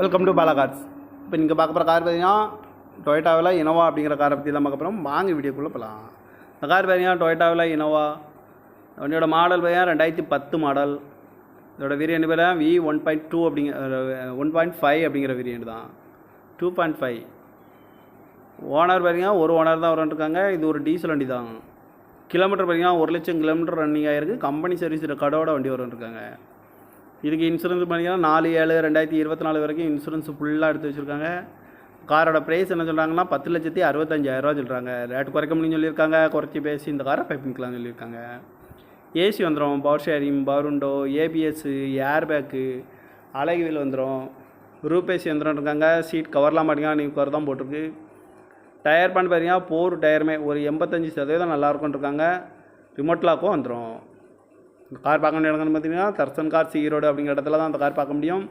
Welcome to Bala cars. இப்போ நீங்கள் பார்க்க போகிற கார் பார்த்தீங்கன்னா டொயோட்டாவில் இனோவா அப்படிங்கிற காரை பற்றி தான் பார்க்க போகிறோம். வாங்க வீடியோக்குள்ளே போகலாம். இந்த கார் பார்த்தீங்கன்னா டொயோட்டாவில் இனோவா. வண்டியோட மாடல் பார்த்தீங்கன்னா 2010 மாடல். இதோட வேரியண்ட் பார்த்தீங்கன்னா V1.2 1.5 அப்படிங்கிற வேரியண்ட் தான். 2.5 ஓனர் பார்த்தீங்கன்னா ஒரு ஓனர் தான் வந்துருக்காங்க. இது ஒரு டீசல் வண்டி தான். கிலோமீட்டர் பார்த்தீங்கன்னா 1,00,000 கிலோமீட்டர் ரன்னிங் ஆகிருக்கு. கம்பெனி சர்வீஸ் ரெக்கார்டோட வண்டி வந்துருக்காங்க. இதுக்கு இன்சூரன்ஸ் பார்த்தீங்கன்னா 4/7/2024 வரைக்கும் இன்சூரன்ஸ் ஃபுல்லாக எடுத்து வச்சுருக்காங்க. காரோட ப்ரைஸ் என்ன சொல்கிறாங்கன்னா 10,65,000 சொல்கிறாங்க. ரேட் குறைக்க முடியும்னு சொல்லியிருக்காங்க. குறைச்சி பேசி இந்த காரை பை பண்ணிக்கலாம்னு சொல்லியிருக்காங்க. ஏசி வந்துடும், power sharing, power window, ABS, air bag, அழகு வீல் வந்துடும், ரூப் ஏசி வந்துடும் இருக்காங்க. சீட் கவர்லாம் பார்த்தீங்கன்னா நியூ கவர் தான் போட்டிருக்கு. டயர் பண்ணி பார்த்தீங்கன்னா 4 டயருமே ஒரு 85% நல்லாயிருக்கும்னு இருக்காங்க. ரிமோட் லாக்கும் வந்துடும். கார் பார்க்க வேண்டிய இடங்கள்னு பார்த்தீங்கன்னா தர்சன் கார்ஸ் ஈரோடு அப்படிங்கிற இடத்துல தான் அந்த கார் பார்க்க முடியும்.